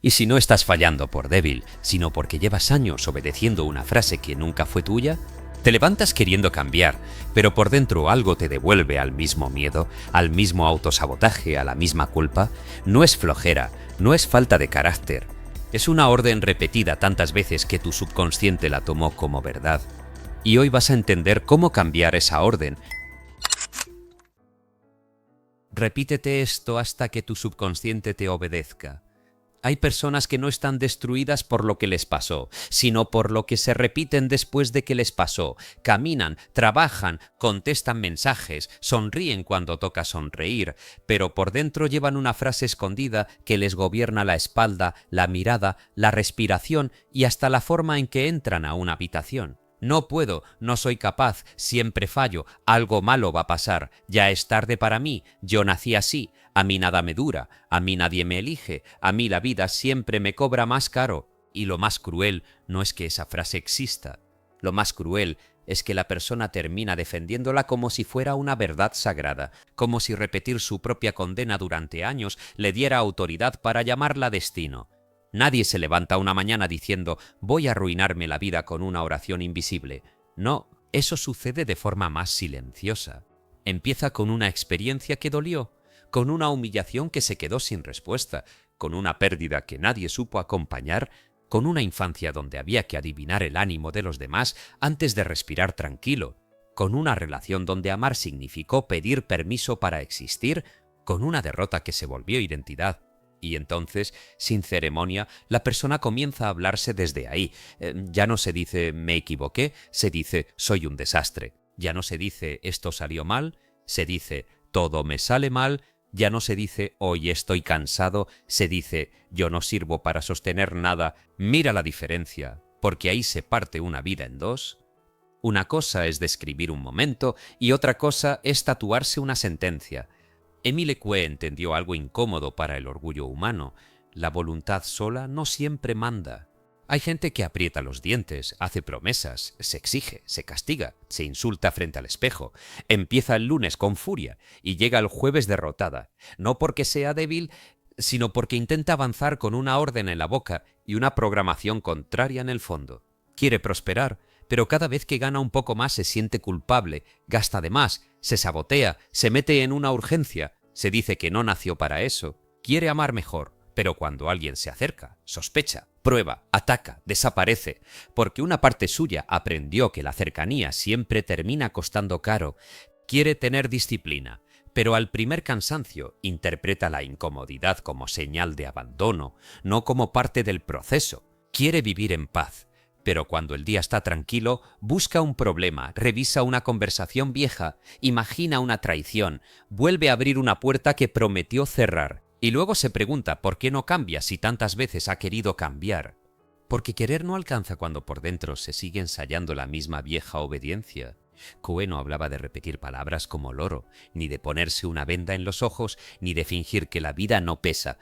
Y si no estás fallando por débil, sino porque llevas años obedeciendo una frase que nunca fue tuya, te levantas queriendo cambiar, pero por dentro algo te devuelve al mismo miedo, al mismo autosabotaje, a la misma culpa, no es flojera, no es falta de carácter. Es una orden repetida tantas veces que tu subconsciente la tomó como verdad. Y hoy vas a entender cómo cambiar esa orden. Repítete esto hasta que tu subconsciente te obedezca. Hay personas que no están destruidas por lo que les pasó, sino por lo que se repiten después de que les pasó. Caminan, trabajan, contestan mensajes, sonríen cuando toca sonreír, pero por dentro llevan una frase escondida que les gobierna la espalda, la mirada, la respiración y hasta la forma en que entran a una habitación. No puedo, no soy capaz, siempre fallo, algo malo va a pasar, ya es tarde para mí, yo nací así, a mí nada me dura, a mí nadie me elige, a mí la vida siempre me cobra más caro. Y lo más cruel no es que esa frase exista, lo más cruel es que la persona termina defendiéndola como si fuera una verdad sagrada, como si repetir su propia condena durante años le diera autoridad para llamarla destino. Nadie se levanta una mañana diciendo voy a arruinarme la vida con una oración invisible. No, eso sucede de forma más silenciosa. Empieza con una experiencia que dolió, con una humillación que se quedó sin respuesta, con una pérdida que nadie supo acompañar, con una infancia donde había que adivinar el ánimo de los demás antes de respirar tranquilo, con una relación donde amar significó pedir permiso para existir, con una derrota que se volvió identidad. Y entonces, sin ceremonia, la persona comienza a hablarse desde ahí. Ya no se dice me equivoqué, se dice soy un desastre. Ya no se dice esto salió mal, se dice todo me sale mal. Ya no se dice hoy estoy cansado, se dice yo no sirvo para sostener nada. Mira la diferencia, porque ahí se parte una vida en dos. Una cosa es describir un momento y otra cosa es tatuarse una sentencia. Émile Coué entendió algo incómodo para el orgullo humano. La voluntad sola no siempre manda. Hay gente que aprieta los dientes, hace promesas, se exige, se castiga, se insulta frente al espejo, empieza el lunes con furia y llega el jueves derrotada, no porque sea débil, sino porque intenta avanzar con una orden en la boca y una programación contraria en el fondo. Quiere prosperar, pero cada vez que gana un poco más se siente culpable, gasta de más, se sabotea, se mete en una urgencia, se dice que no nació para eso, quiere amar mejor, pero cuando alguien se acerca, sospecha, prueba, ataca, desaparece, porque una parte suya aprendió que la cercanía siempre termina costando caro, quiere tener disciplina, pero al primer cansancio interpreta la incomodidad como señal de abandono, no como parte del proceso, quiere vivir en paz. Pero cuando el día está tranquilo, busca un problema, revisa una conversación vieja, imagina una traición, vuelve a abrir una puerta que prometió cerrar, y luego se pregunta por qué no cambia si tantas veces ha querido cambiar. Porque querer no alcanza cuando por dentro se sigue ensayando la misma vieja obediencia. Coué no hablaba de repetir palabras como loro, ni de ponerse una venda en los ojos, ni de fingir que la vida no pesa.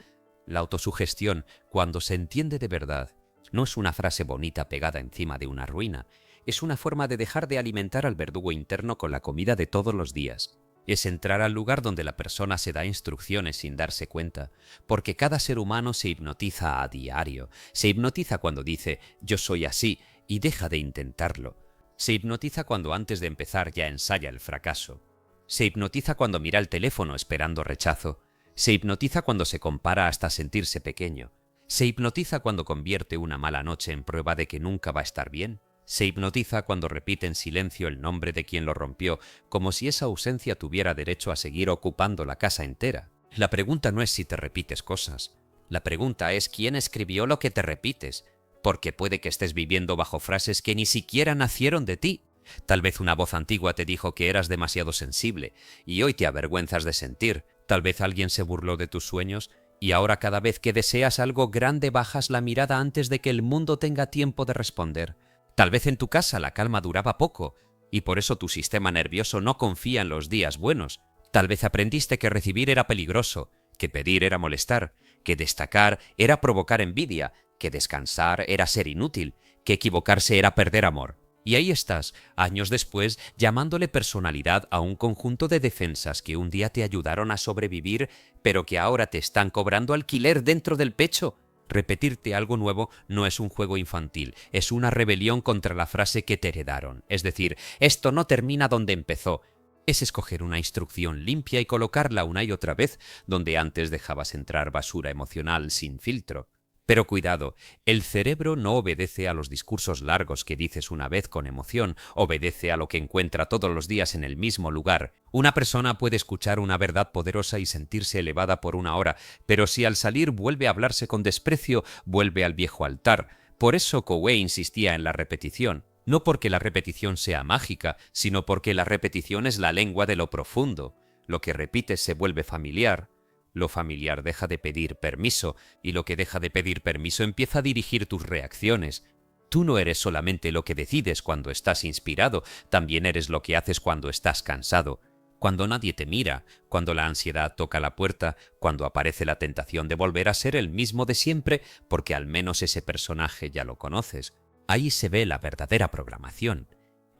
La autosugestión, cuando se entiende de verdad, no es una frase bonita pegada encima de una ruina, es una forma de dejar de alimentar al verdugo interno con la comida de todos los días. Es entrar al lugar donde la persona se da instrucciones sin darse cuenta, porque cada ser humano se hipnotiza a diario, se hipnotiza cuando dice yo soy así y deja de intentarlo. Se hipnotiza cuando antes de empezar ya ensaya el fracaso. Se hipnotiza cuando mira el teléfono esperando rechazo. Se hipnotiza cuando se compara hasta sentirse pequeño. Se hipnotiza cuando convierte una mala noche en prueba de que nunca va a estar bien. Se hipnotiza cuando repite en silencio el nombre de quien lo rompió, como si esa ausencia tuviera derecho a seguir ocupando la casa entera. La pregunta no es si te repites cosas. La pregunta es quién escribió lo que te repites, porque puede que estés viviendo bajo frases que ni siquiera nacieron de ti. Tal vez una voz antigua te dijo que eras demasiado sensible, y hoy te avergüenzas de sentir. Tal vez alguien se burló de tus sueños, y ahora cada vez que deseas algo grande bajas la mirada antes de que el mundo tenga tiempo de responder. Tal vez en tu casa la calma duraba poco, y por eso tu sistema nervioso no confía en los días buenos. Tal vez aprendiste que recibir era peligroso, que pedir era molestar, que destacar era provocar envidia, que descansar era ser inútil, que equivocarse era perder amor. Y ahí estás, años después, llamándole personalidad a un conjunto de defensas que un día te ayudaron a sobrevivir, pero que ahora te están cobrando alquiler dentro del pecho. Repetirte algo nuevo no es un juego infantil, es una rebelión contra la frase que te heredaron. Es decir, esto no termina donde empezó. Es escoger una instrucción limpia y colocarla una y otra vez donde antes dejabas entrar basura emocional sin filtro. Pero cuidado, el cerebro no obedece a los discursos largos que dices una vez con emoción, obedece a lo que encuentra todos los días en el mismo lugar. Una persona puede escuchar una verdad poderosa y sentirse elevada por una hora, pero si al salir vuelve a hablarse con desprecio, vuelve al viejo altar. Por eso Covey insistía en la repetición. No porque la repetición sea mágica, sino porque la repetición es la lengua de lo profundo. Lo que repites se vuelve familiar. Lo familiar deja de pedir permiso, y lo que deja de pedir permiso empieza a dirigir tus reacciones. Tú no eres solamente lo que decides cuando estás inspirado, también eres lo que haces cuando estás cansado. Cuando nadie te mira, cuando la ansiedad toca la puerta, cuando aparece la tentación de volver a ser el mismo de siempre, porque al menos ese personaje ya lo conoces. Ahí se ve la verdadera programación.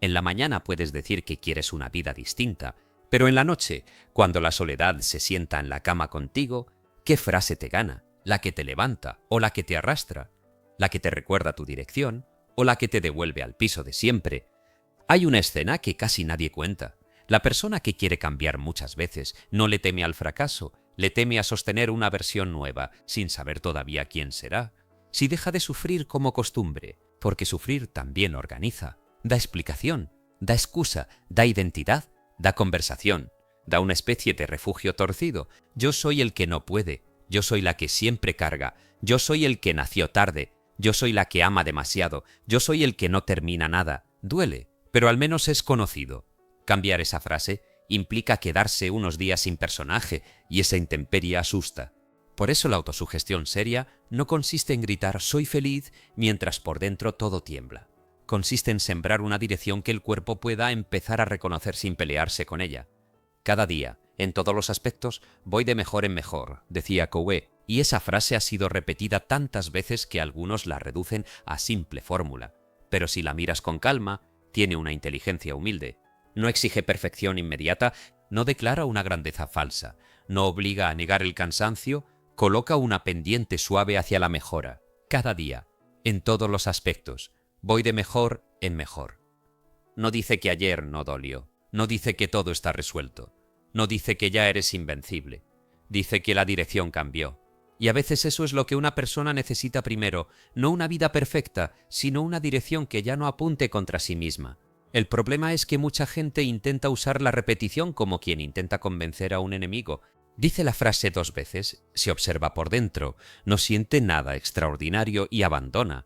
En la mañana puedes decir que quieres una vida distinta, pero en la noche, cuando la soledad se sienta en la cama contigo, ¿qué frase te gana? ¿La que te levanta o la que te arrastra? ¿La que te recuerda tu dirección o la que te devuelve al piso de siempre? Hay una escena que casi nadie cuenta. La persona que quiere cambiar muchas veces no le teme al fracaso, le teme a sostener una versión nueva, sin saber todavía quién será. Si deja de sufrir como costumbre, porque sufrir también organiza, da explicación, da excusa, da identidad, da conversación, da una especie de refugio torcido. Yo soy el que no puede, yo soy la que siempre carga, yo soy el que nació tarde, yo soy la que ama demasiado, yo soy el que no termina nada. Duele, pero al menos es conocido. Cambiar esa frase implica quedarse unos días sin personaje, y esa intemperie asusta. Por eso la autosugestión seria no consiste en gritar «soy feliz» mientras por dentro todo tiembla. Consiste en sembrar una dirección que el cuerpo pueda empezar a reconocer sin pelearse con ella. Cada día, en todos los aspectos, voy de mejor en mejor, decía Covey, y esa frase ha sido repetida tantas veces que algunos la reducen a simple fórmula. Pero si la miras con calma, tiene una inteligencia humilde. No exige perfección inmediata, no declara una grandeza falsa, no obliga a negar el cansancio, coloca una pendiente suave hacia la mejora. Cada día, en todos los aspectos, voy de mejor en mejor. No dice que ayer no dolió, no dice que todo está resuelto, no dice que ya eres invencible, dice que la dirección cambió. Y a veces eso es lo que una persona necesita primero, no una vida perfecta, sino una dirección que ya no apunte contra sí misma. El problema es que mucha gente intenta usar la repetición como quien intenta convencer a un enemigo. Dice la frase 2 veces, se observa por dentro, no siente nada extraordinario y abandona.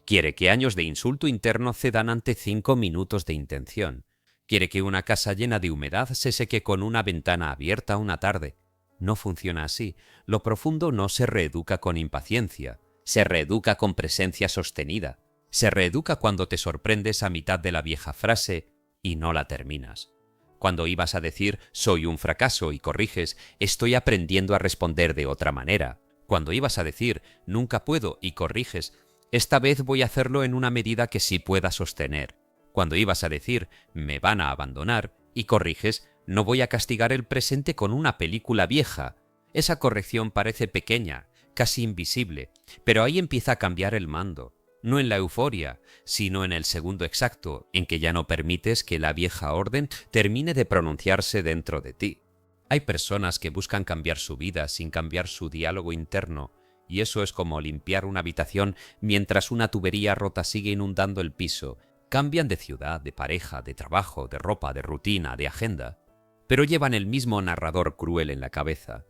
Quiere que años de insulto interno cedan ante 5 minutos de intención. Quiere que una casa llena de humedad se seque con una ventana abierta una tarde. No funciona así. Lo profundo no se reeduca con impaciencia, se reeduca con presencia sostenida. Se reeduca cuando te sorprendes a mitad de la vieja frase y no la terminas. Cuando ibas a decir «soy un fracaso» y corriges «estoy aprendiendo a responder de otra manera». Cuando ibas a decir «nunca puedo» y corriges «esta vez voy a hacerlo en una medida que sí pueda sostener». Cuando ibas a decir «me van a abandonar» y corriges «no voy a castigar el presente con una película vieja». Esa corrección parece pequeña, casi invisible, pero ahí empieza a cambiar el mando. No en la euforia, sino en el segundo exacto, en que ya no permites que la vieja orden termine de pronunciarse dentro de ti. Hay personas que buscan cambiar su vida sin cambiar su diálogo interno, y eso es como limpiar una habitación mientras una tubería rota sigue inundando el piso. Cambian de ciudad, de pareja, de trabajo, de ropa, de rutina, de agenda, pero llevan el mismo narrador cruel en la cabeza.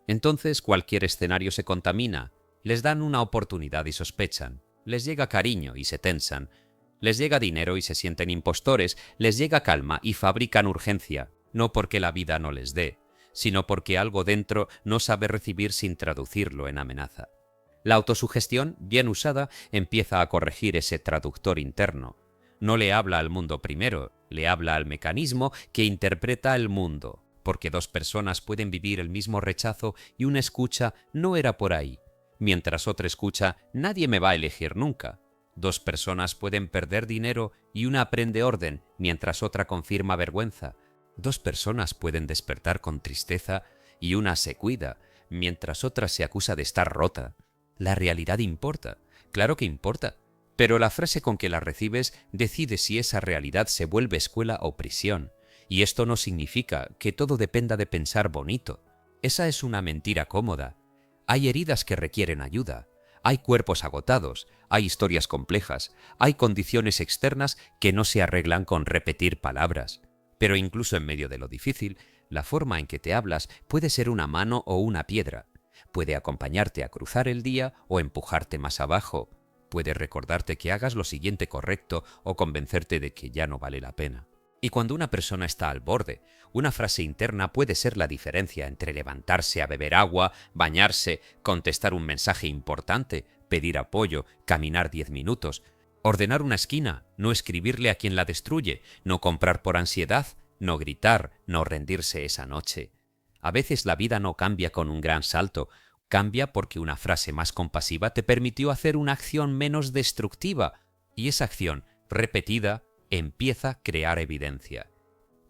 Entonces cualquier escenario se contamina, les dan una oportunidad y sospechan. Les llega cariño y se tensan, les llega dinero y se sienten impostores, les llega calma y fabrican urgencia, no porque la vida no les dé, sino porque algo dentro no sabe recibir sin traducirlo en amenaza. La autosugestión, bien usada, empieza a corregir ese traductor interno. No le habla al mundo primero, le habla al mecanismo que interpreta el mundo, porque 2 personas pueden vivir el mismo rechazo y una escucha no era por ahí. Mientras otra escucha, nadie me va a elegir nunca. 2 personas pueden perder dinero y una aprende orden, mientras otra confirma vergüenza. 2 personas pueden despertar con tristeza y una se cuida, mientras otra se acusa de estar rota. La realidad importa, claro que importa, pero la frase con que la recibes decide si esa realidad se vuelve escuela o prisión, y esto no significa que todo dependa de pensar bonito. Esa es una mentira cómoda. Hay heridas que requieren ayuda, hay cuerpos agotados, hay historias complejas, hay condiciones externas que no se arreglan con repetir palabras. Pero incluso en medio de lo difícil, la forma en que te hablas puede ser una mano o una piedra. Puede acompañarte a cruzar el día o empujarte más abajo. Puede recordarte que hagas lo siguiente correcto o convencerte de que ya no vale la pena. Y cuando una persona está al borde, una frase interna puede ser la diferencia entre levantarse a beber agua, bañarse, contestar un mensaje importante, pedir apoyo, caminar 10 minutos, ordenar una esquina, no escribirle a quien la destruye, no comprar por ansiedad, no gritar, no rendirse esa noche. A veces la vida no cambia con un gran salto, cambia porque una frase más compasiva te permitió hacer una acción menos destructiva, y esa acción, repetida, empieza a crear evidencia.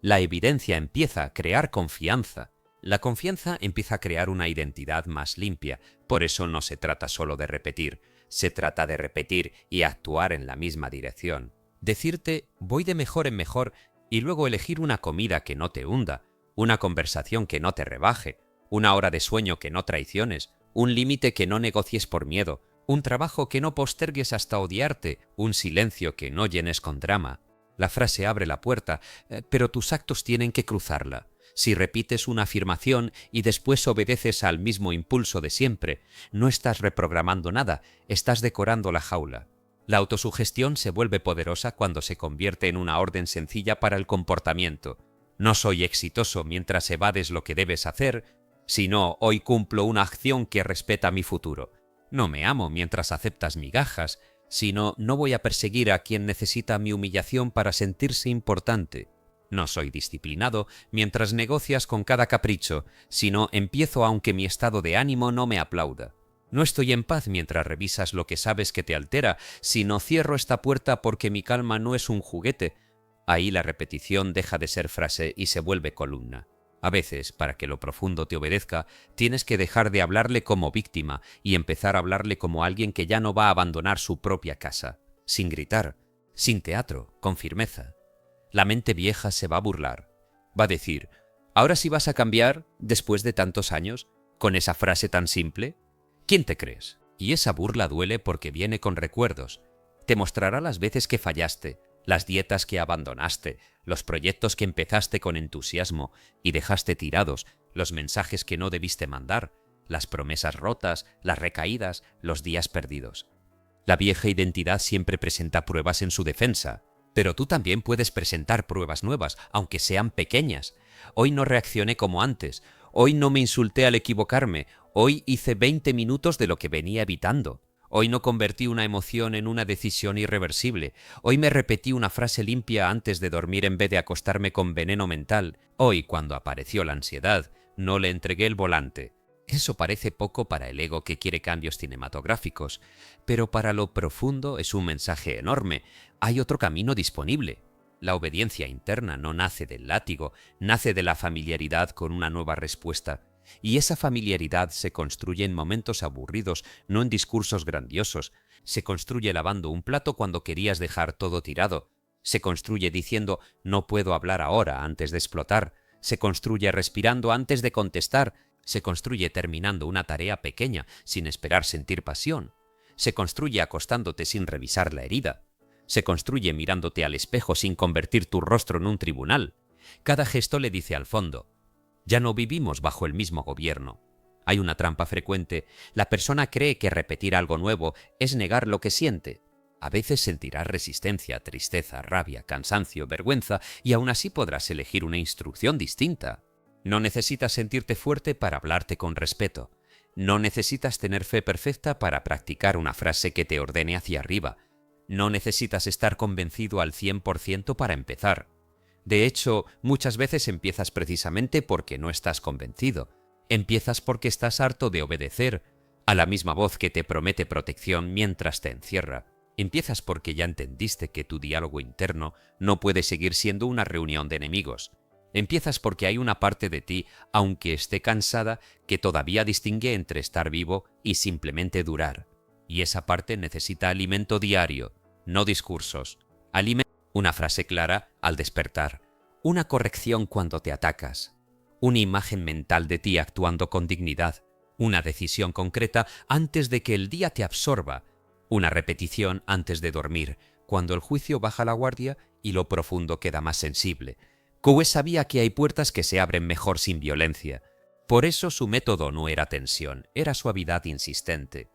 La evidencia empieza a crear confianza. La confianza empieza a crear una identidad más limpia. Por eso no se trata solo de repetir, se trata de repetir y actuar en la misma dirección. Decirte voy de mejor en mejor y luego elegir una comida que no te hunda, una conversación que no te rebaje, una hora de sueño que no traiciones, un límite que no negocies por miedo, un trabajo que no postergues hasta odiarte, un silencio que no llenes con drama. La frase abre la puerta, pero tus actos tienen que cruzarla. Si repites una afirmación y después obedeces al mismo impulso de siempre, no estás reprogramando nada, estás decorando la jaula. La autosugestión se vuelve poderosa cuando se convierte en una orden sencilla para el comportamiento. No soy exitoso mientras evades lo que debes hacer, sino hoy cumplo una acción que respeta mi futuro. No me amo mientras aceptas migajas, sino no voy a perseguir a quien necesita mi humillación para sentirse importante. No soy disciplinado mientras negocias con cada capricho, sino empiezo aunque mi estado de ánimo no me aplauda. No estoy en paz mientras revisas lo que sabes que te altera, sino cierro esta puerta porque mi calma no es un juguete. Ahí la repetición deja de ser frase y se vuelve columna. A veces, para que lo profundo te obedezca, tienes que dejar de hablarle como víctima y empezar a hablarle como alguien que ya no va a abandonar su propia casa, sin gritar, sin teatro, con firmeza. La mente vieja se va a burlar. Va a decir, ¿ahora sí vas a cambiar, después de tantos años, con esa frase tan simple? ¿Quién te crees? Y esa burla duele porque viene con recuerdos. Te mostrará las veces que fallaste, las dietas que abandonaste, los proyectos que empezaste con entusiasmo y dejaste tirados, los mensajes que no debiste mandar, las promesas rotas, las recaídas, los días perdidos. La vieja identidad siempre presenta pruebas en su defensa, pero tú también puedes presentar pruebas nuevas, aunque sean pequeñas. Hoy no reaccioné como antes, hoy no me insulté al equivocarme, hoy hice 20 minutos de lo que venía evitando. Hoy no convertí una emoción en una decisión irreversible. Hoy me repetí una frase limpia antes de dormir en vez de acostarme con veneno mental. Hoy, cuando apareció la ansiedad, no le entregué el volante. Eso parece poco para el ego que quiere cambios cinematográficos, pero para lo profundo es un mensaje enorme. Hay otro camino disponible. La obediencia interna no nace del látigo, nace de la familiaridad con una nueva respuesta. Y esa familiaridad se construye en momentos aburridos, no en discursos grandiosos. Se construye lavando un plato cuando querías dejar todo tirado. Se construye diciendo no puedo hablar ahora antes de explotar. Se construye respirando antes de contestar. Se construye terminando una tarea pequeña sin esperar sentir pasión. Se construye acostándote sin revisar la herida. Se construye mirándote al espejo sin convertir tu rostro en un tribunal. Cada gesto le dice al fondo, ya no vivimos bajo el mismo gobierno. Hay una trampa frecuente. La persona cree que repetir algo nuevo es negar lo que siente. A veces sentirás resistencia, tristeza, rabia, cansancio, vergüenza, y aún así podrás elegir una instrucción distinta. No necesitas sentirte fuerte para hablarte con respeto. No necesitas tener fe perfecta para practicar una frase que te ordene hacia arriba. No necesitas estar convencido al 100% para empezar. De hecho, muchas veces empiezas precisamente porque no estás convencido. Empiezas porque estás harto de obedecer a la misma voz que te promete protección mientras te encierra. Empiezas porque ya entendiste que tu diálogo interno no puede seguir siendo una reunión de enemigos. Empiezas porque hay una parte de ti, aunque esté cansada, que todavía distingue entre estar vivo y simplemente durar. Y esa parte necesita alimento diario, no discursos. Una frase clara al despertar, una corrección cuando te atacas, una imagen mental de ti actuando con dignidad, una decisión concreta antes de que el día te absorba, una repetición antes de dormir, cuando el juicio baja la guardia y lo profundo queda más sensible. Coe sabía que hay puertas que se abren mejor sin violencia. Por eso su método no era tensión, era suavidad insistente.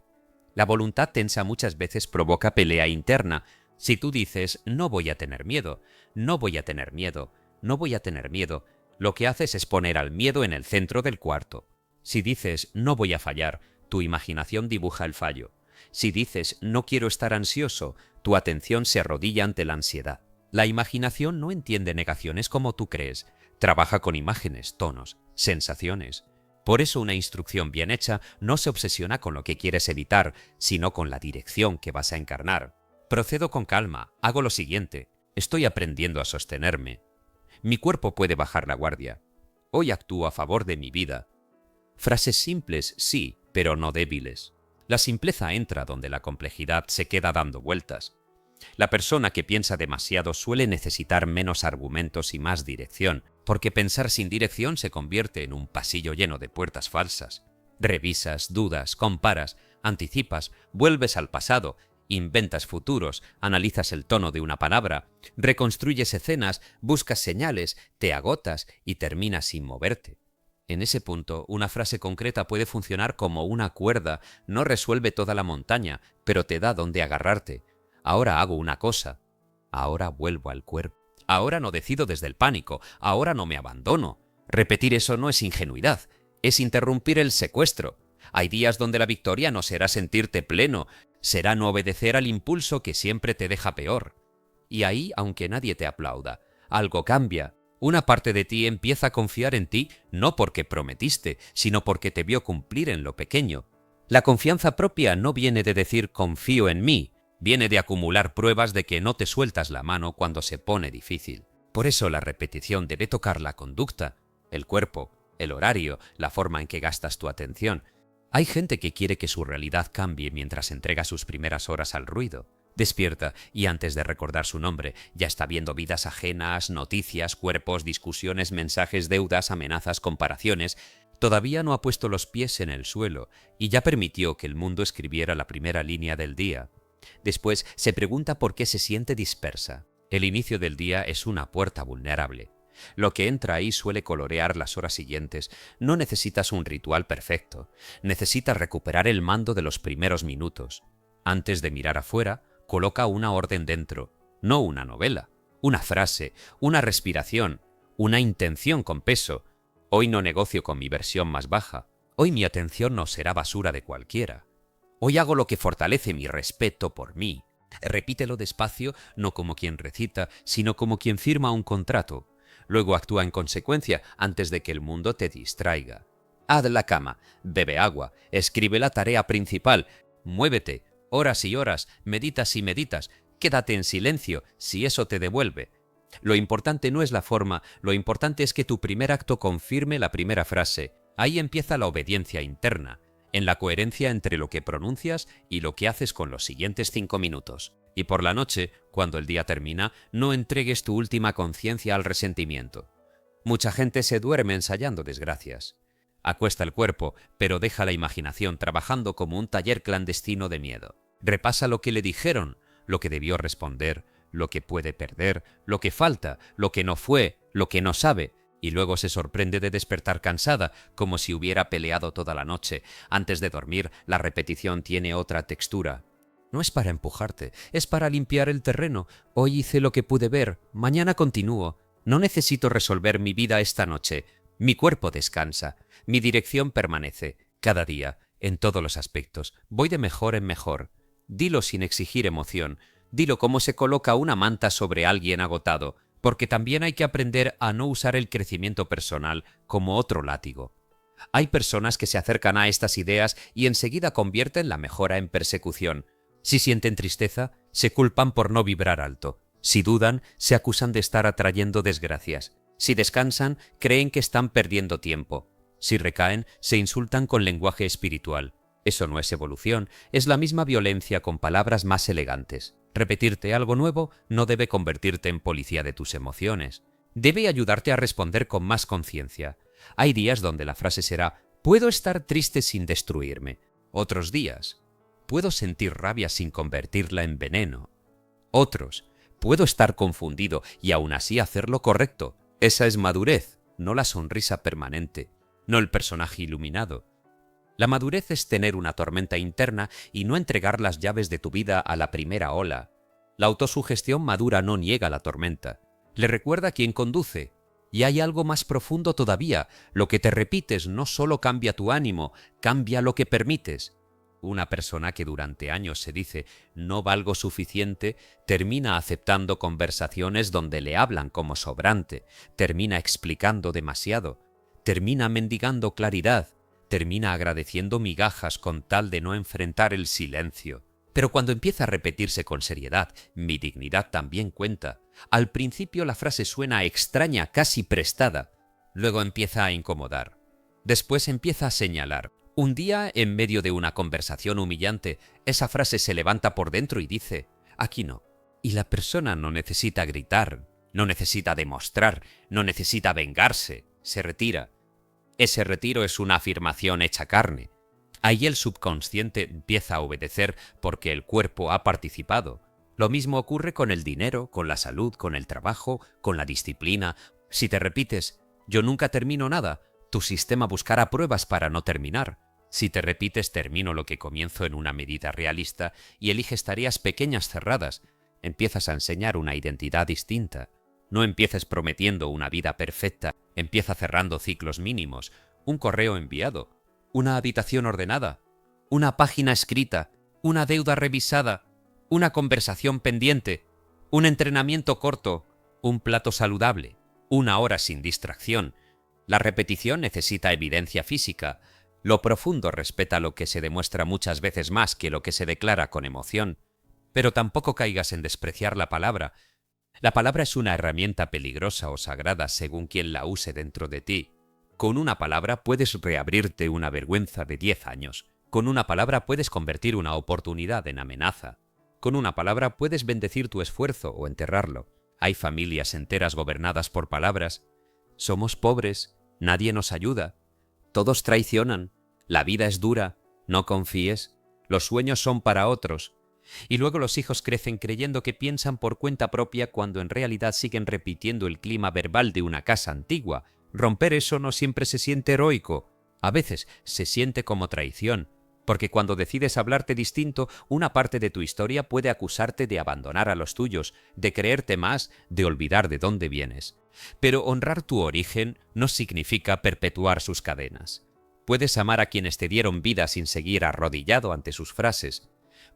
La voluntad tensa muchas veces provoca pelea interna. Si tú dices, no voy a tener miedo, no voy a tener miedo, no voy a tener miedo, lo que haces es poner al miedo en el centro del cuarto. Si dices, no voy a fallar, tu imaginación dibuja el fallo. Si dices, no quiero estar ansioso, tu atención se arrodilla ante la ansiedad. La imaginación no entiende negaciones como tú crees. Trabaja con imágenes, tonos, sensaciones. Por eso una instrucción bien hecha no se obsesiona con lo que quieres evitar, sino con la dirección que vas a encarnar. Procedo con calma, hago lo siguiente. Estoy aprendiendo a sostenerme. Mi cuerpo puede bajar la guardia. Hoy actúo a favor de mi vida. Frases simples, sí, pero no débiles. La simpleza entra donde la complejidad se queda dando vueltas. La persona que piensa demasiado suele necesitar menos argumentos y más dirección, porque pensar sin dirección se convierte en un pasillo lleno de puertas falsas. Revisas, dudas, comparas, anticipas, vuelves al pasado, inventas futuros, analizas el tono de una palabra, reconstruyes escenas, buscas señales, te agotas y terminas sin moverte. En ese punto, una frase concreta puede funcionar como una cuerda, no resuelve toda la montaña, pero te da donde agarrarte. Ahora hago una cosa, ahora vuelvo al cuerpo. Ahora no decido desde el pánico, ahora no me abandono. Repetir eso no es ingenuidad, es interrumpir el secuestro. Hay días donde la victoria no será sentirte pleno, será no obedecer al impulso que siempre te deja peor. Y ahí, aunque nadie te aplauda, algo cambia. Una parte de ti empieza a confiar en ti no porque prometiste, sino porque te vio cumplir en lo pequeño. La confianza propia no viene de decir confío en mí, viene de acumular pruebas de que no te sueltas la mano cuando se pone difícil. Por eso la repetición debe tocar la conducta, el cuerpo, el horario, la forma en que gastas tu atención. Hay gente que quiere que su realidad cambie mientras entrega sus primeras horas al ruido. Despierta y antes de recordar su nombre ya está viendo vidas ajenas, noticias, cuerpos, discusiones, mensajes, deudas, amenazas, comparaciones. Todavía no ha puesto los pies en el suelo y ya permitió que el mundo escribiera la primera línea del día. Después se pregunta por qué se siente dispersa. El inicio del día es una puerta vulnerable. Lo que entra ahí suele colorear las horas siguientes. No necesitas un ritual perfecto. Necesitas recuperar el mando de los primeros minutos. Antes de mirar afuera, coloca una orden dentro, no una novela, una frase, una respiración, una intención con peso. Hoy no negocio con mi versión más baja. Hoy mi atención no será basura de cualquiera. Hoy hago lo que fortalece mi respeto por mí. Repítelo despacio, no como quien recita, sino como quien firma un contrato. Luego actúa en consecuencia antes de que el mundo te distraiga. Haz la cama, bebe agua, escribe la tarea principal, muévete, horas y horas, meditas y meditas, quédate en silencio si eso te devuelve. Lo importante no es la forma, lo importante es que tu primer acto confirme la primera frase. Ahí empieza la obediencia interna, en la coherencia entre lo que pronuncias y lo que haces con los siguientes 5 minutos. Y por la noche, cuando el día termina, no entregues tu última conciencia al resentimiento. Mucha gente se duerme ensayando desgracias. Acuesta el cuerpo, pero deja la imaginación trabajando como un taller clandestino de miedo. Repasa lo que le dijeron, lo que debió responder, lo que puede perder, lo que falta, lo que no fue, lo que no sabe, y luego se sorprende de despertar cansada, como si hubiera peleado toda la noche. Antes de dormir, la repetición tiene otra textura. No es para empujarte, es para limpiar el terreno. Hoy hice lo que pude ver, mañana continúo. No necesito resolver mi vida esta noche. Mi cuerpo descansa, mi dirección permanece. Cada día, en todos los aspectos, voy de mejor en mejor. Dilo sin exigir emoción. Dilo como se coloca una manta sobre alguien agotado, porque también hay que aprender a no usar el crecimiento personal como otro látigo. Hay personas que se acercan a estas ideas y enseguida convierten la mejora en persecución. Si sienten tristeza, se culpan por no vibrar alto. Si dudan, se acusan de estar atrayendo desgracias. Si descansan, creen que están perdiendo tiempo. Si recaen, se insultan con lenguaje espiritual. Eso no es evolución, es la misma violencia con palabras más elegantes. Repetirte algo nuevo no debe convertirte en policía de tus emociones. Debe ayudarte a responder con más conciencia. Hay días donde la frase será: puedo estar triste sin destruirme. Otros días: puedo sentir rabia sin convertirla en veneno. Otros: puedo estar confundido y aún así hacer lo correcto. Esa es madurez, no la sonrisa permanente, no el personaje iluminado. La madurez es tener una tormenta interna y no entregar las llaves de tu vida a la primera ola. La autosugestión madura no niega la tormenta, le recuerda quién conduce. Y hay algo más profundo todavía: lo que te repites no solo cambia tu ánimo, cambia lo que permites. Una persona que durante años se dice no valgo suficiente, termina aceptando conversaciones donde le hablan como sobrante, termina explicando demasiado, termina mendigando claridad, termina agradeciendo migajas con tal de no enfrentar el silencio. Pero cuando empieza a repetirse con seriedad: mi dignidad también cuenta, al principio la frase suena extraña, casi prestada. Luego empieza a incomodar. Después empieza a señalar. Un día, en medio de una conversación humillante, esa frase se levanta por dentro y dice: aquí no. Y la persona no necesita gritar, no necesita demostrar, no necesita vengarse. Se retira. Ese retiro es una afirmación hecha carne. Ahí el subconsciente empieza a obedecer porque el cuerpo ha participado. Lo mismo ocurre con el dinero, con la salud, con el trabajo, con la disciplina. Si te repites: yo nunca termino nada, tu sistema buscará pruebas para no terminar. Si te repites: termino lo que comienzo en una medida realista, y eliges tareas pequeñas cerradas, empiezas a enseñar una identidad distinta. No empieces prometiendo una vida perfecta, empieza cerrando ciclos mínimos, un correo enviado, una habitación ordenada, una página escrita, una deuda revisada, una conversación pendiente, un entrenamiento corto, un plato saludable, una hora sin distracción. La repetición necesita evidencia física. Lo profundo respeta lo que se demuestra muchas veces más que lo que se declara con emoción. Pero tampoco caigas en despreciar la palabra. La palabra es una herramienta peligrosa o sagrada según quien la use dentro de ti. Con una palabra puedes reabrirte una vergüenza de 10 años. Con una palabra puedes convertir una oportunidad en amenaza. Con una palabra puedes bendecir tu esfuerzo o enterrarlo. Hay familias enteras gobernadas por palabras. Somos pobres, nadie nos ayuda, todos traicionan, la vida es dura, no confíes, los sueños son para otros. Y luego los hijos crecen creyendo que piensan por cuenta propia cuando en realidad siguen repitiendo el clima verbal de una casa antigua. Romper eso no siempre se siente heroico, a veces se siente como traición, porque cuando decides hablarte distinto, una parte de tu historia puede acusarte de abandonar a los tuyos, de creerte más, de olvidar de dónde vienes. Pero honrar tu origen no significa perpetuar sus cadenas. Puedes amar a quienes te dieron vida sin seguir arrodillado ante sus frases.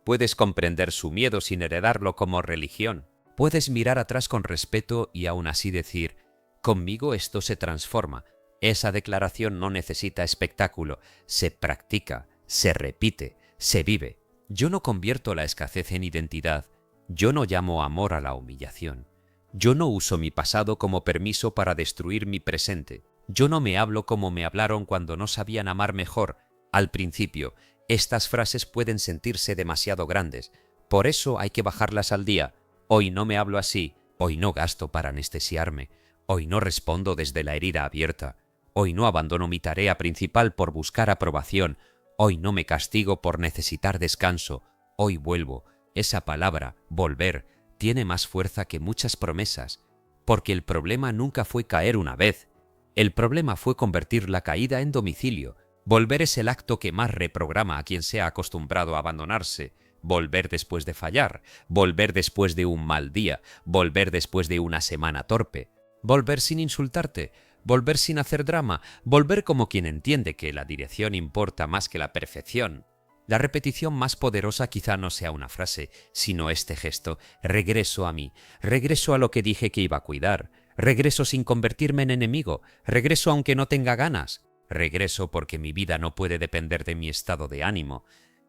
Puedes comprender su miedo sin heredarlo como religión. Puedes mirar atrás con respeto y aún así decir: conmigo esto se transforma. Esa declaración no necesita espectáculo, se practica, se repite, se vive. Yo no convierto la escasez en identidad. Yo no llamo amor a la humillación. Yo no uso mi pasado como permiso para destruir mi presente. Yo no me hablo como me hablaron cuando no sabían amar mejor. Al principio, estas frases pueden sentirse demasiado grandes. Por eso hay que bajarlas al día. Hoy no me hablo así. Hoy no gasto para anestesiarme. Hoy no respondo desde la herida abierta. Hoy no abandono mi tarea principal por buscar aprobación. Hoy no me castigo por necesitar descanso. Hoy vuelvo. Esa palabra, volver, tiene más fuerza que muchas promesas, porque el problema nunca fue caer una vez. El problema fue convertir la caída en domicilio. Volver es el acto que más reprograma a quien se ha acostumbrado a abandonarse. Volver después de fallar, volver después de un mal día, volver después de una semana torpe, volver sin insultarte, volver sin hacer drama, volver como quien entiende que la dirección importa más que la perfección. La repetición más poderosa quizá no sea una frase, sino este gesto: regreso a mí, regreso a lo que dije que iba a cuidar, regreso sin convertirme en enemigo, regreso aunque no tenga ganas, regreso porque mi vida no puede depender de mi estado de ánimo.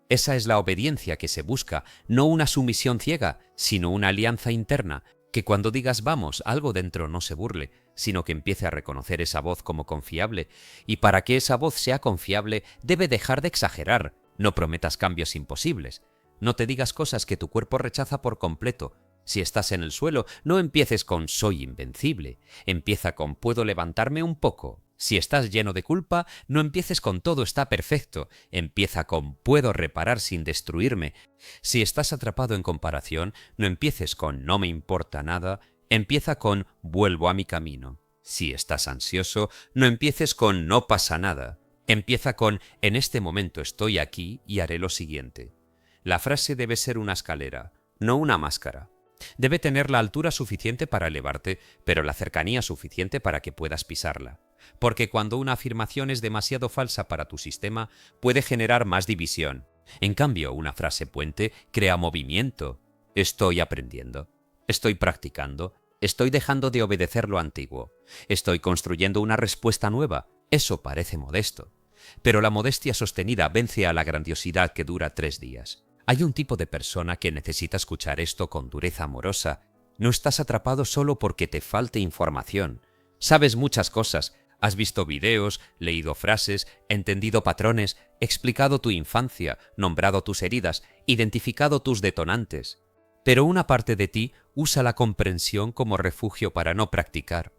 Esa es la obediencia que se busca, no una sumisión ciega, sino una alianza interna, que cuando digas vamos, algo dentro no se burle, sino que empiece a reconocer esa voz como confiable. Y para que esa voz sea confiable, debe dejar de exagerar. No prometas cambios imposibles. No te digas cosas que tu cuerpo rechaza por completo. Si estás en el suelo, no empieces con soy invencible. Empieza con puedo levantarme un poco. Si estás lleno de culpa, no empieces con todo está perfecto. Empieza con puedo reparar sin destruirme. Si estás atrapado en comparación, no empieces con no me importa nada. Empieza con vuelvo a mi camino. Si estás ansioso, no empieces con no pasa nada. Empieza con en este momento estoy aquí y haré lo siguiente. La frase debe ser una escalera, no una máscara. Debe tener la altura suficiente para elevarte, pero la cercanía suficiente para que puedas pisarla. Porque cuando una afirmación es demasiado falsa para tu sistema, puede generar más división. En cambio, una frase puente crea movimiento. Estoy aprendiendo. Estoy practicando. Estoy dejando de obedecer lo antiguo. Estoy construyendo una respuesta nueva. Eso parece modesto. Pero la modestia sostenida vence a la grandiosidad que dura 3 días. Hay un tipo de persona que necesita escuchar esto con dureza amorosa. No estás atrapado solo porque te falte información. Sabes muchas cosas. Has visto videos, leído frases, entendido patrones, explicado tu infancia, nombrado tus heridas, identificado tus detonantes. Pero una parte de ti usa la comprensión como refugio para no practicar.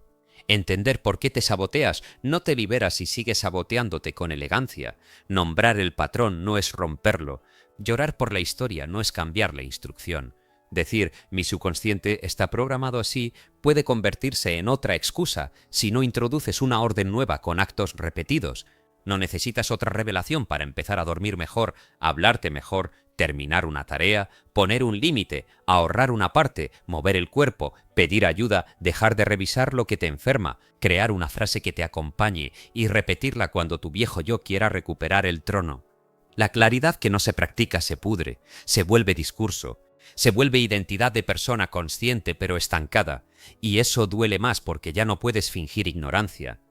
Entender por qué te saboteas no te libera si sigues saboteándote con elegancia. Nombrar el patrón no es romperlo. Llorar por la historia no es cambiar la instrucción. Decir mi subconsciente está programado así puede convertirse en otra excusa si no introduces una orden nueva con actos repetidos. No necesitas otra revelación para empezar a dormir mejor, hablarte mejor, terminar una tarea, poner un límite, ahorrar una parte, mover el cuerpo, pedir ayuda, dejar de revisar lo que te enferma, crear una frase que te acompañe y repetirla cuando tu viejo yo quiera recuperar el trono. La claridad que no se practica se pudre, se vuelve discurso, se vuelve identidad de persona consciente pero estancada, y eso duele más porque ya no puedes fingir ignorancia.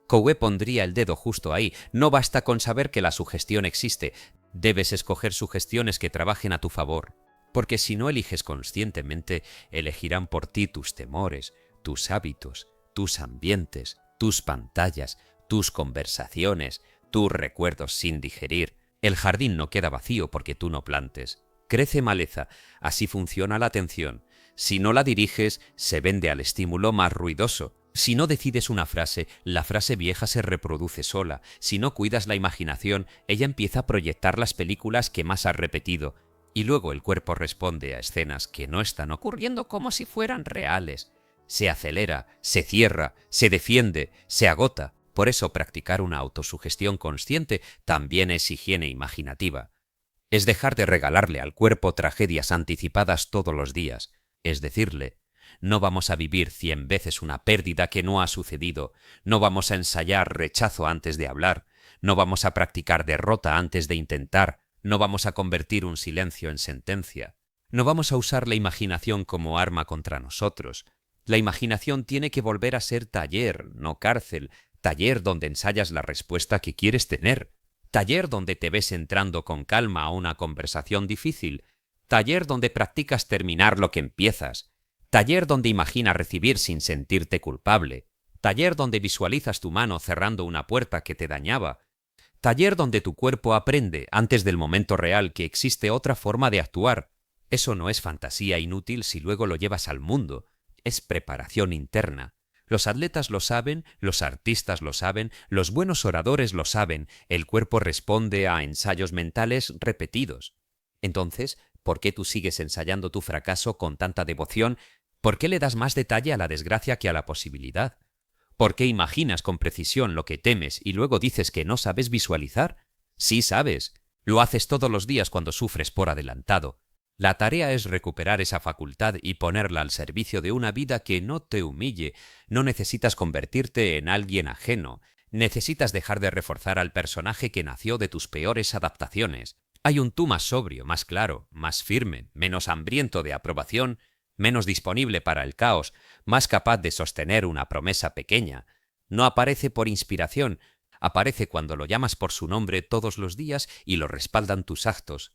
Coe pondría el dedo justo ahí. No basta con saber que la sugestión existe. Debes escoger sugestiones que trabajen a tu favor. Porque si no eliges conscientemente, elegirán por ti tus temores, tus hábitos, tus ambientes, tus pantallas, tus conversaciones, tus recuerdos sin digerir. El jardín no queda vacío porque tú no plantes. Crece maleza. Así funciona la atención. Si no la diriges, se vende al estímulo más ruidoso. Si no decides una frase, la frase vieja se reproduce sola. Si no cuidas la imaginación, ella empieza a proyectar las películas que más has repetido. Y luego el cuerpo responde a escenas que no están ocurriendo como si fueran reales. Se acelera, se cierra, se defiende, se agota. Por eso practicar una autosugestión consciente también es higiene imaginativa. Es dejar de regalarle al cuerpo tragedias anticipadas todos los días. Es decirle, no vamos a vivir 100 veces una pérdida que no ha sucedido, no vamos a ensayar rechazo antes de hablar, no vamos a practicar derrota antes de intentar, no vamos a convertir un silencio en sentencia, no vamos a usar la imaginación como arma contra nosotros. La imaginación tiene que volver a ser taller, no cárcel, taller donde ensayas la respuesta que quieres tener, taller donde te ves entrando con calma a una conversación difícil, taller donde practicas terminar lo que empiezas, taller donde imaginas recibir sin sentirte culpable, taller donde visualizas tu mano cerrando una puerta que te dañaba, taller donde tu cuerpo aprende antes del momento real que existe otra forma de actuar. Eso no es fantasía inútil si luego lo llevas al mundo, es preparación interna. Los atletas lo saben, los artistas lo saben, los buenos oradores lo saben, el cuerpo responde a ensayos mentales repetidos. Entonces, ¿por qué tú sigues ensayando tu fracaso con tanta devoción? ¿Por qué le das más detalle a la desgracia que a la posibilidad? ¿Por qué imaginas con precisión lo que temes y luego dices que no sabes visualizar? Sí sabes. Lo haces todos los días cuando sufres por adelantado. La tarea es recuperar esa facultad y ponerla al servicio de una vida que no te humille. No necesitas convertirte en alguien ajeno. Necesitas dejar de reforzar al personaje que nació de tus peores adaptaciones. Hay un tú más sobrio, más claro, más firme, menos hambriento de aprobación, menos disponible para el caos, más capaz de sostener una promesa pequeña. No aparece por inspiración, aparece cuando lo llamas por su nombre todos los días y lo respaldan tus actos.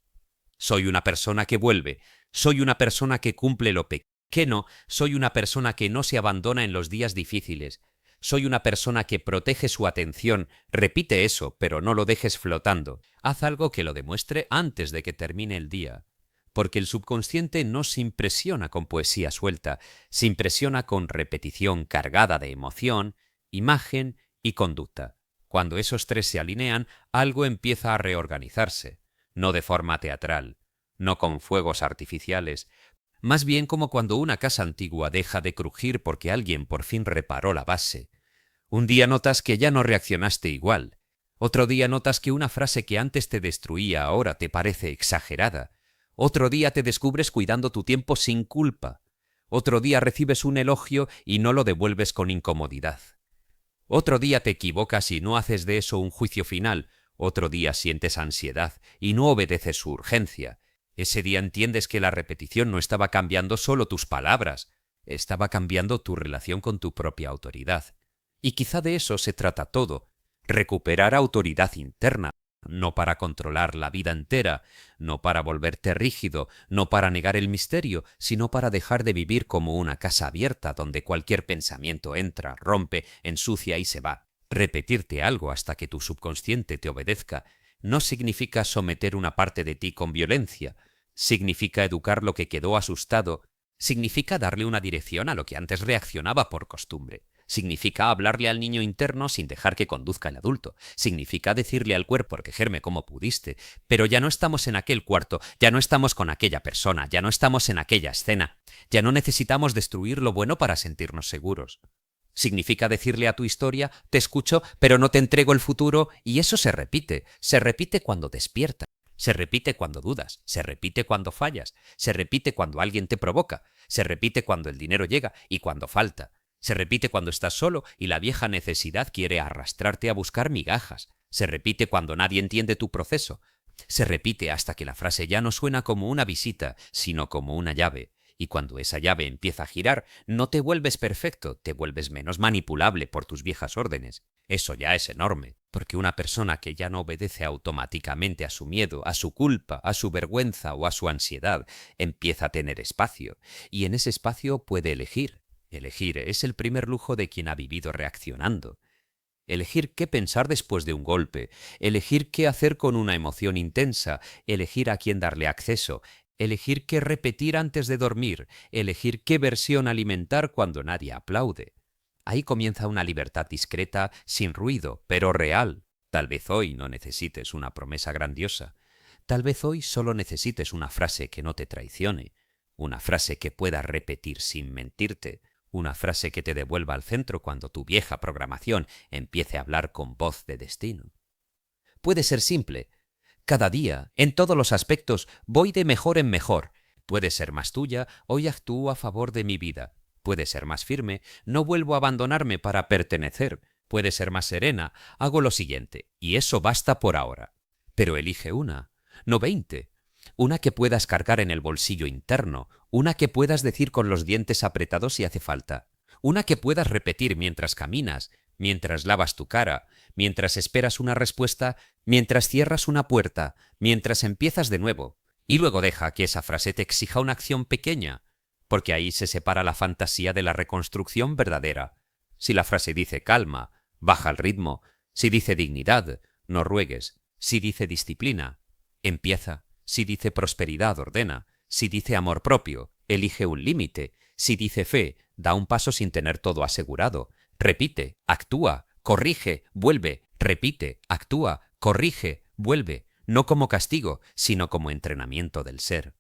Soy una persona que vuelve, soy una persona que cumple lo pequeño Que no, soy una persona que no se abandona en los días difíciles. Soy una persona que protege su atención. Repite eso, pero no lo dejes flotando. Haz algo que lo demuestre antes de que termine el día. Porque el subconsciente no se impresiona con poesía suelta, se impresiona con repetición cargada de emoción, imagen y conducta. Cuando esos tres se alinean, algo empieza a reorganizarse, no de forma teatral, no con fuegos artificiales, más bien como cuando una casa antigua deja de crujir porque alguien por fin reparó la base. Un día notas que ya no reaccionaste igual. Otro día notas que una frase que antes te destruía ahora te parece exagerada. Otro día te descubres cuidando tu tiempo sin culpa. Otro día recibes un elogio y no lo devuelves con incomodidad. Otro día te equivocas y no haces de eso un juicio final. Otro día sientes ansiedad y no obedeces su urgencia. Ese día entiendes que la repetición no estaba cambiando solo tus palabras, estaba cambiando tu relación con tu propia autoridad. Y quizá de eso se trata todo, recuperar autoridad interna, no para controlar la vida entera, no para volverte rígido, no para negar el misterio, sino para dejar de vivir como una casa abierta donde cualquier pensamiento entra, rompe, ensucia y se va. Repetirte algo hasta que tu subconsciente te obedezca no significa someter una parte de ti con violencia, significa educar lo que quedó asustado, significa darle una dirección a lo que antes reaccionaba por costumbre. Significa hablarle al niño interno sin dejar que conduzca el adulto. Significa decirle al cuerpo que germe como pudiste. Pero ya no estamos en aquel cuarto, ya no estamos con aquella persona, ya no estamos en aquella escena. Ya no necesitamos destruir lo bueno para sentirnos seguros. Significa decirle a tu historia, te escucho, pero no te entrego el futuro, y eso se repite cuando despiertas. Se repite cuando dudas, se repite cuando fallas, se repite cuando alguien te provoca, se repite cuando el dinero llega y cuando falta. Se repite cuando estás solo y la vieja necesidad quiere arrastrarte a buscar migajas. Se repite cuando nadie entiende tu proceso. Se repite hasta que la frase ya no suena como una visita, sino como una llave. Y cuando esa llave empieza a girar, no te vuelves perfecto, te vuelves menos manipulable por tus viejas órdenes. Eso ya es enorme, porque una persona que ya no obedece automáticamente a su miedo, a su culpa, a su vergüenza o a su ansiedad, empieza a tener espacio. Y en ese espacio puede elegir. Elegir es el primer lujo de quien ha vivido reaccionando. Elegir qué pensar después de un golpe, elegir qué hacer con una emoción intensa, elegir a quién darle acceso, elegir qué repetir antes de dormir, elegir qué versión alimentar cuando nadie aplaude. Ahí comienza una libertad discreta, sin ruido, pero real. Tal vez hoy no necesites una promesa grandiosa. Tal vez hoy solo necesites una frase que no te traicione, una frase que puedas repetir sin mentirte, una frase que te devuelva al centro cuando tu vieja programación empiece a hablar con voz de destino. Puede ser simple. Cada día, en todos los aspectos, voy de mejor en mejor. Puede ser más tuya, hoy actúo a favor de mi vida. Puede ser más firme, no vuelvo a abandonarme para pertenecer. Puede ser más serena, hago lo siguiente, y eso basta por ahora. Pero elige una, no 20. Una que puedas cargar en el bolsillo interno, una que puedas decir con los dientes apretados si hace falta, una que puedas repetir mientras caminas, mientras lavas tu cara, mientras esperas una respuesta, mientras cierras una puerta, mientras empiezas de nuevo. Y luego deja que esa frase te exija una acción pequeña, porque ahí se separa la fantasía de la reconstrucción verdadera. Si la frase dice calma, baja el ritmo. Si dice dignidad, no ruegues. Si dice disciplina, empieza. Si dice prosperidad, ordena. Si dice amor propio, elige un límite. Si dice fe, da un paso sin tener todo asegurado. Repite, actúa, corrige, vuelve. Repite, actúa, corrige, vuelve. No como castigo, sino como entrenamiento del ser.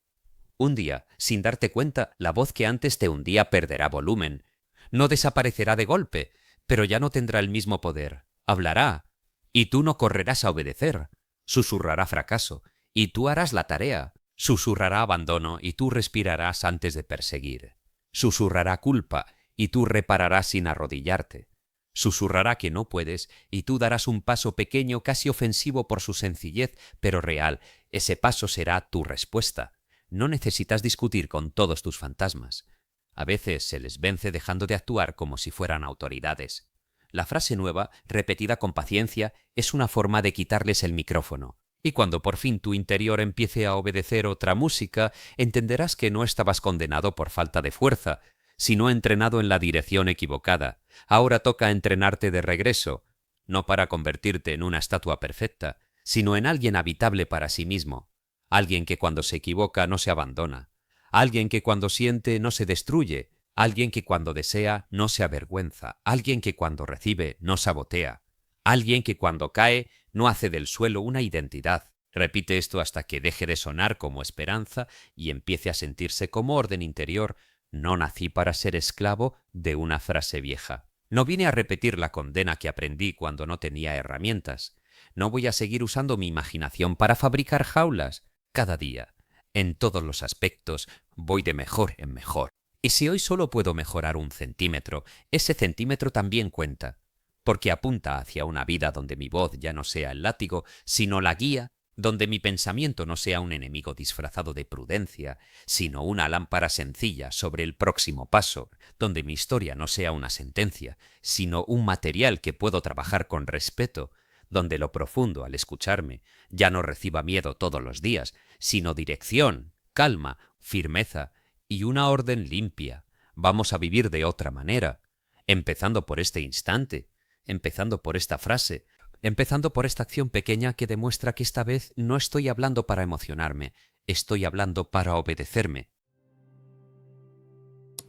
Un día, sin darte cuenta, la voz que antes te hundía perderá volumen. No desaparecerá de golpe, pero ya no tendrá el mismo poder. Hablará, y tú no correrás a obedecer. Susurrará fracaso, y tú harás la tarea. Susurrará abandono, y tú respirarás antes de perseguir. Susurrará culpa, y tú repararás sin arrodillarte. Susurrará que no puedes, y tú darás un paso pequeño, casi ofensivo por su sencillez, pero real. Ese paso será tu respuesta. No necesitas discutir con todos tus fantasmas. A veces se les vence dejando de actuar como si fueran autoridades. La frase nueva, repetida con paciencia, es una forma de quitarles el micrófono. Y cuando por fin tu interior empiece a obedecer otra música, entenderás que no estabas condenado por falta de fuerza, sino entrenado en la dirección equivocada. Ahora toca entrenarte de regreso, no para convertirte en una estatua perfecta, sino en alguien habitable para sí mismo, alguien que cuando se equivoca no se abandona, alguien que cuando siente no se destruye, alguien que cuando desea no se avergüenza, alguien que cuando recibe no sabotea, alguien que cuando cae no hace del suelo una identidad. Repite esto hasta que deje de sonar como esperanza y empiece a sentirse como orden interior. No nací para ser esclavo de una frase vieja. No vine a repetir la condena que aprendí cuando no tenía herramientas. No voy a seguir usando mi imaginación para fabricar jaulas. Cada día, en todos los aspectos, voy de mejor en mejor. Y si hoy solo puedo mejorar 1 centímetro, ese centímetro también cuenta, porque apunta hacia una vida donde mi voz ya no sea el látigo, sino la guía, donde mi pensamiento no sea un enemigo disfrazado de prudencia, sino una lámpara sencilla sobre el próximo paso, donde mi historia no sea una sentencia, sino un material que puedo trabajar con respeto, donde lo profundo al escucharme ya no reciba miedo todos los días, sino dirección, calma, firmeza y una orden limpia. Vamos a vivir de otra manera, empezando por este instante, empezando por esta frase, empezando por esta acción pequeña que demuestra que esta vez no estoy hablando para emocionarme, estoy hablando para obedecerme.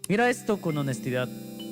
Mira esto con honestidad.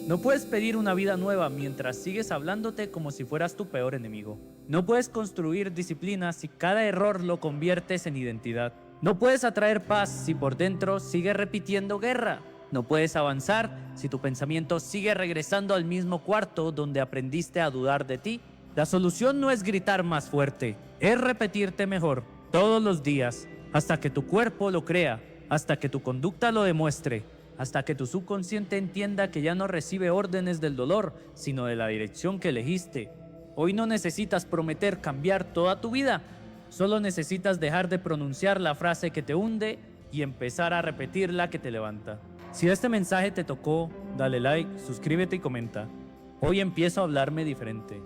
No puedes pedir una vida nueva mientras sigues hablándote como si fueras tu peor enemigo. No puedes construir disciplina si cada error lo conviertes en identidad. No puedes atraer paz si por dentro sigues repitiendo guerra. No puedes avanzar si tu pensamiento sigue regresando al mismo cuarto donde aprendiste a dudar de ti. La solución no es gritar más fuerte, es repetirte mejor todos los días, hasta que tu cuerpo lo crea, hasta que tu conducta lo demuestre, hasta que tu subconsciente entienda que ya no recibe órdenes del dolor, sino de la dirección que elegiste. Hoy no necesitas prometer cambiar toda tu vida, solo necesitas dejar de pronunciar la frase que te hunde y empezar a repetir la que te levanta. Si este mensaje te tocó, dale like, suscríbete y comenta. Hoy empiezo a hablarme diferente.